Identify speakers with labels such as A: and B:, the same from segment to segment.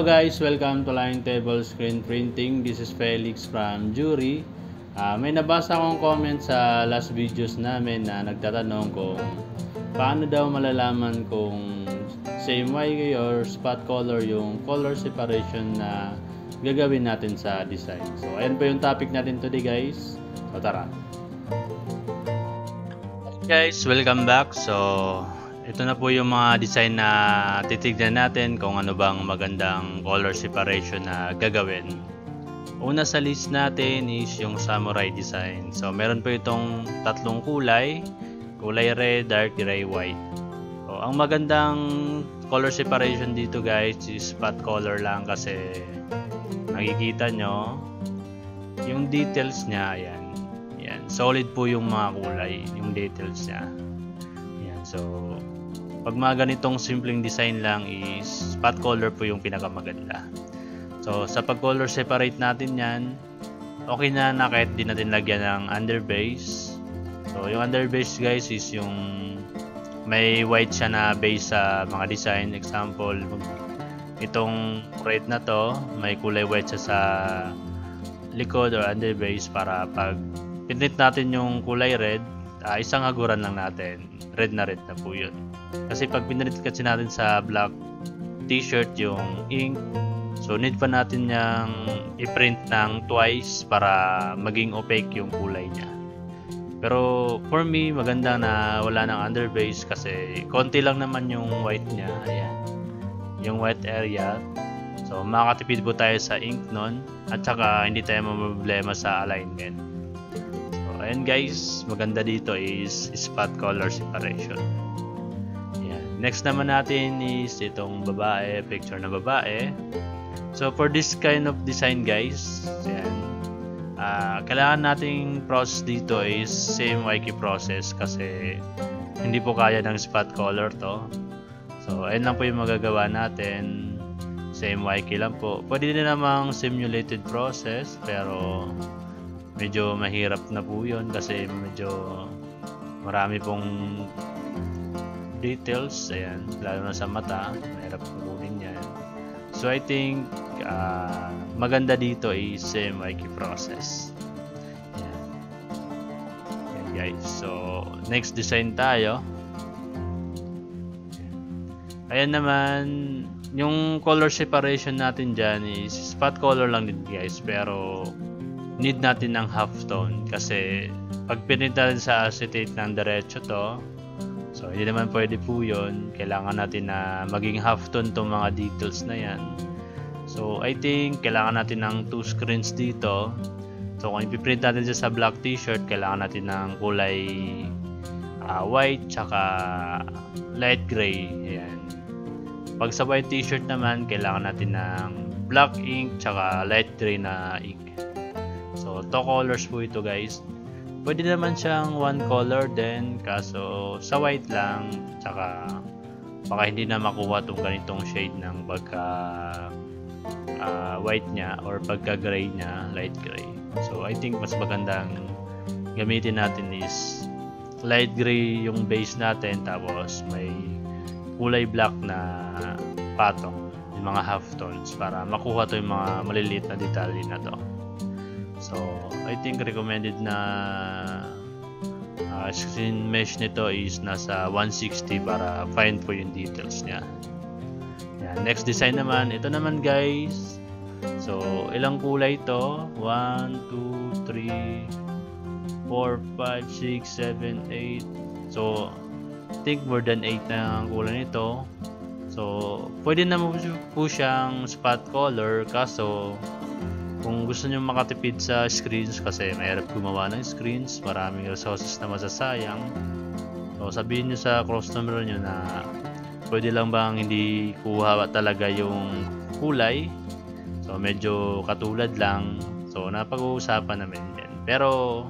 A: guys, welcome to Line Table Screen Printing. This is Felix from Jury. May nabasa akong comment sa last videos namin na nagtatanong kung paano daw malalaman kung CMYK or spot color yung color separation na gagawin natin sa design. So ayan po yung topic natin today guys. So tara. Guys, welcome back. So ito na po yung mga design na titignan natin kung ano bang magandang color separation na gagawin. Una sa list natin is yung samurai design. So meron po itong tatlong kulay red, dark gray, white. So ang magandang color separation dito guys is spot color lang kasi nakikita nyo yung details niya. Ayan, solid po yung mga kulay, yung details niya. Ayan, so pag mga ganitong simpleng design lang is spot color po yung pinakamaganda. So sa pag color separate natin yan, okay na kahit di natin lagyan ng underbase. So yung underbase guys is yung may white siya na base sa mga design. Example, itong red na to, may kulay white siya sa likod or underbase para pag pinrint natin yung kulay red, isang haguran lang natin. Red na po yun. Kasi pag pinrint kasi natin sa black t-shirt yung ink, so need pa natin yung i-print ng twice para maging opaque yung kulay niya. Pero for me, maganda na wala ng underbase kasi konti lang naman yung white niya. Ayan, yung white area. So makakatipid po tayo sa ink nun at saka hindi tayo mamroblema sa alignment. So ayan guys, maganda dito is spot color separation. Next naman natin is itong babae, picture na babae. So for this kind of design guys, kailangan nating process dito is CMYK process kasi hindi po kaya ng spot color to. So ayun lang po yung magagawa natin, CMYK lang po. Pwede din namang simulated process pero medyo mahirap na po yun kasi medyo marami pong details, ayan, lalo na sa mata, mahirap kukunin yan. So I think maganda dito is CMYK process. Ayan guys, so next design tayo. Ayan naman, yung color separation natin dyan is spot color lang din guys, pero need natin ng half tone kasi pag pinint natin sa acetate ng diretso to, so hindi naman pwede po yun. Kailangan natin na maging half tone itong mga details na yan. So I think kailangan natin ng 2 screens dito. So kung ipiprint natin siya sa black t-shirt, kailangan natin ng kulay white tsaka light gray. Ayan. Pag sa white t-shirt naman, kailangan natin ng black ink tsaka light gray na ink. So 2 colors po ito guys. Pwede naman siyang one color din, kaso sa white lang, tsaka baka hindi na makuha itong ganitong shade ng pagka white niya or pagka gray niya, light gray. So I think mas magandang gamitin natin is light gray yung base natin, tapos may kulay black na patong, yung mga half tones para makuha to yung mga maliliit na detalye na to. So I think recommended na screen mesh nito is nasa 160 para fine po yung details niya. Yan. Next design naman, ito naman guys. So ilang kulay ito? 1, 2, 3, 4, 5, 6, 7, 8. So I think more than 8 na ang kulay nito. So pwede naman po siyang spot color, kaso kung gusto nyo makatipid sa screens kasi mahirap gumawa ng screens, maraming resources na masasayang, so sabihin nyo sa customer nyo na pwede lang bang hindi kuha talaga yung kulay, so medyo katulad lang, so napag-uusapan namin yan. Pero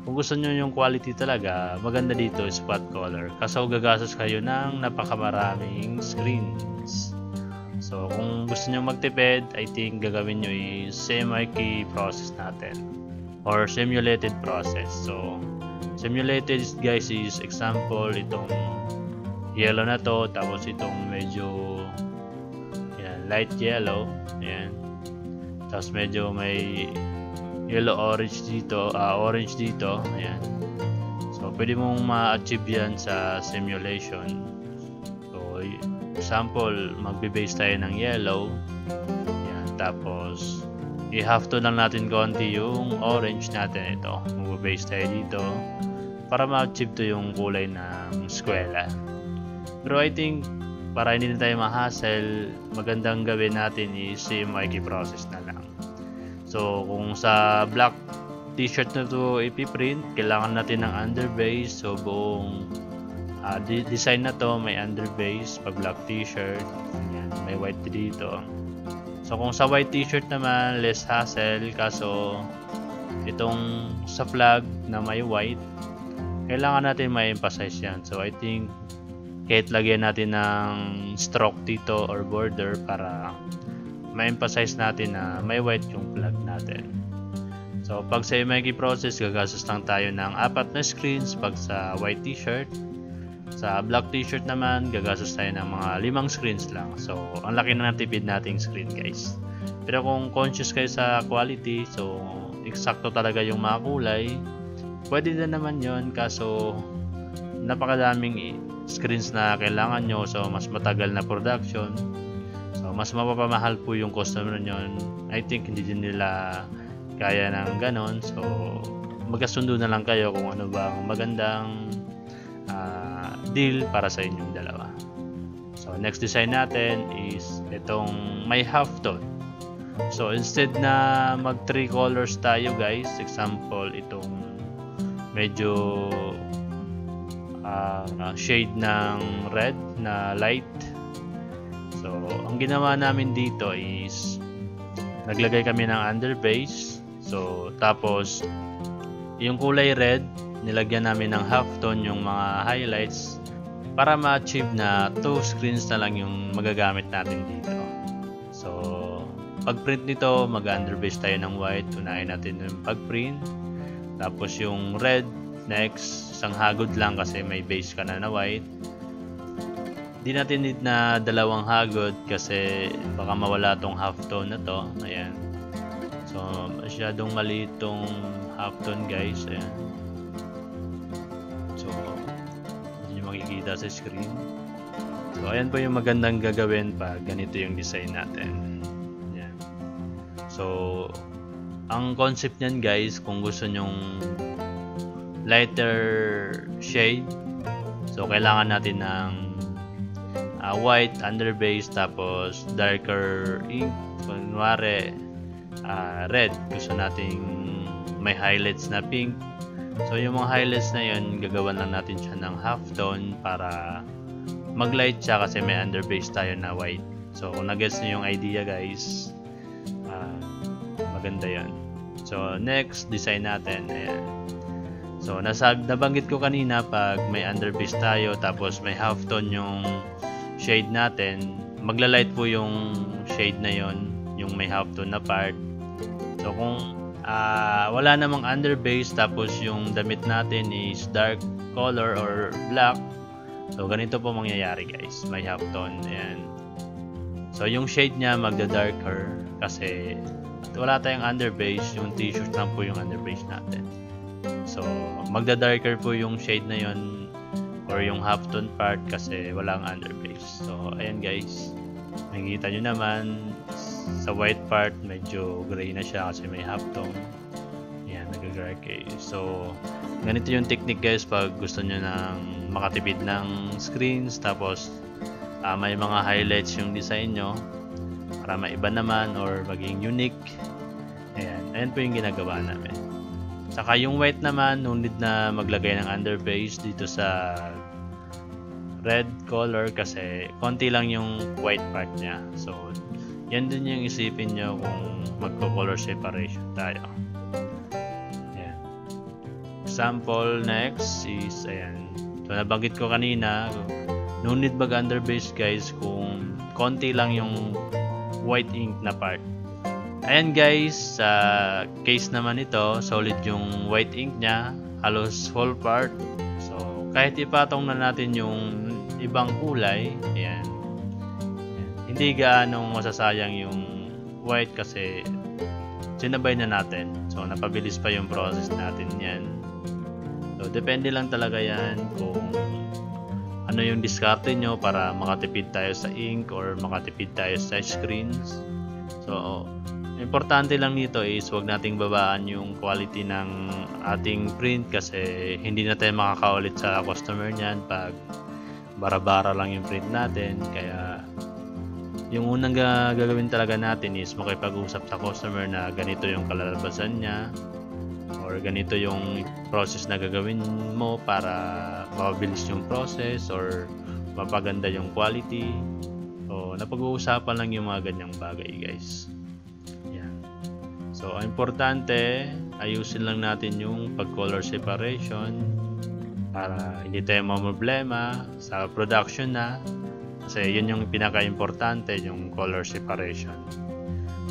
A: kung gusto nyo yung quality talaga, maganda dito spot color kasi gagastos kayo ng napakamaraming screens. So kung gusto nyo magtipid, I think gagawin nyo is CMYK process natin or simulated process. So simulated guys is example itong yellow na to, tapos itong medyo light yellow. Ayan. Tapos medyo may yellow-orange dito, orange dito. Ayan. So, pwede mong ma-achieve yan sa simulation. So, example, magbe-base tayo ng yellow. Ayan. Tapos, i-half to lang natin konti yung orange natin ito. Magbe-base tayo dito para ma-achieve to yung kulay ng eskwela. Pero I think, para hindi na tayo ma-hassle, magandang gawin natin is CMYK process na lang. So, kung sa black t-shirt na to ipiprint, kailangan natin ng underbase. So buong design na to may underbase pag black t-shirt. Ayan, may white dito. So kung sa white t-shirt naman, less hassle. Kaso itong sa flag na may white, kailangan natin ma-emphasize yan. So I think kahit lagyan natin ng stroke dito or border para ma-emphasize natin na may white yung flag natin. So, pag sa CMYK process, gagastos lang tayo ng 4 na screens pag sa white t-shirt. Sa black t-shirt naman, gagastos tayo ng mga 5 screens lang. So, ang laki na natipid nating screen, guys. Pero kung conscious kayo sa quality, so, eksakto talaga yung mga kulay, pwede na naman yon. Kaso, napakadaming screens na kailangan nyo. So, mas matagal na production. So, mas mapapamahal po yung customer nyo. I think hindi din nila kaya ng ganon. So magkasundo na lang kayo kung ano bang magandang deal para sa inyong dalawa. So next design natin is itong may half tone. So instead na mag 3 colors tayo, guys, example itong medyo shade ng red na light. So ang ginawa namin dito is naglagay kami ng underbase. So, tapos, yung kulay red, nilagyan namin ng halftone yung mga highlights para ma-achieve na 2 screens na lang yung magagamit natin dito. So, pag-print nito, mag-underbase tayo ng white. Unahin natin yung pag-print. Tapos yung red, next, isang hagod lang kasi may base ka na white. Di natin need na 2 hagod kasi baka mawala tong halftone na to. Ayan. So, masyadong maliit tong halftone, guys. Ayan. So, hindi nyo makikita sa screen. So, ayan po yung magandang gagawin pag ganito yung design natin. Ayan. So, ang concept nyan, guys, kung gusto nyong lighter shade, so kailangan natin ng white underbase tapos darker ink. Kunwari red, gusto nating may highlights na pink. So yung mga highlights na yun, gagawan lang natin siya ng halftone para mag-light siya kasi may underbase tayo na white. So kung nag-gets nyo yung idea, guys, maganda yun. So next design natin, ayan. So nabanggit ko kanina, pag may underbase tayo tapos may halftone yung shade natin, magla-light po yung shade na yon, yung may halftone na part. So kung wala namang underbase tapos yung damit natin is dark color or black, so ganito po mangyayari, guys. May halftone, ayan. So yung shade niya magda-darker kasi wala tayong underbase, yung t-shirt lang po yung underbase natin. So magda-darker po yung shade na yon or yung halftone part kasi walang underbase. So ayan, guys, makikita nyo naman sa white part medyo gray na siya kasi may halftone. Yan, nag-gray. So ganito yung technique, guys, pag gusto nyo nang makatipid ng screens tapos may mga highlights yung design nyo para maiba naman or maging unique. Ayan po yung ginagawa namin. Saka yung white naman, no need na maglagay ng underbase dito sa red color kasi konti lang yung white part niya. So yan din yung isipin nyo kung magpo-color separation tayo. Ayan. Example next is, ayan. So nabanggit ko kanina, no need mag-underbase, guys, kung konti lang yung white ink na part. Ayan, guys, sa case naman ito, solid yung white ink niya, halos whole part. So kahit ipatong na natin yung ibang kulay, ayan. hindi gaanong masasayang yung white kasi sinabay na natin. So napabilis pa yung process natin yan. So depende lang talaga yan kung ano yung diskarte nyo para makatipid tayo sa ink or makatipid tayo sa screens. So importante lang dito is huwag nating babaan yung quality ng ating print kasi hindi na tayo makakaulit sa customer niyan pag bara-bara lang yung print natin. Kaya yung unang gagawin talaga natin is makipag-usap sa customer na ganito yung kalalabasan niya or ganito yung process na gagawin mo para mapabilis yung process or mapaganda yung quality. So napag-uusapan lang yung mga ganyang bagay, guys. Yan. So ang importante, ayusin lang natin yung pag-color separation para hindi tayo mamroblema sa production na. Kasi yun yung pinaka-importante, yung color separation.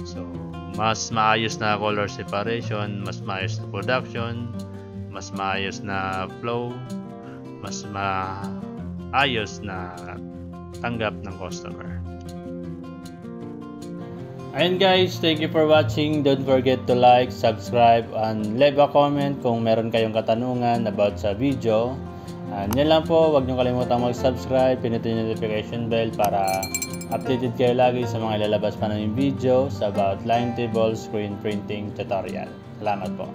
A: So, mas maayos na color separation, mas maayos na production, mas maayos na flow, mas maayos na tanggap ng customer. Ayun guys, thank you for watching. Don't forget to like, subscribe, and leave a comment kung meron kayong katanungan about sa video. Yan lang po, huwag nyo kalimutang mag-subscribe, pinutin yung notification bell para updated kayo lagi sa mga ilalabas pa namin videos about line table screen printing tutorial. Salamat po.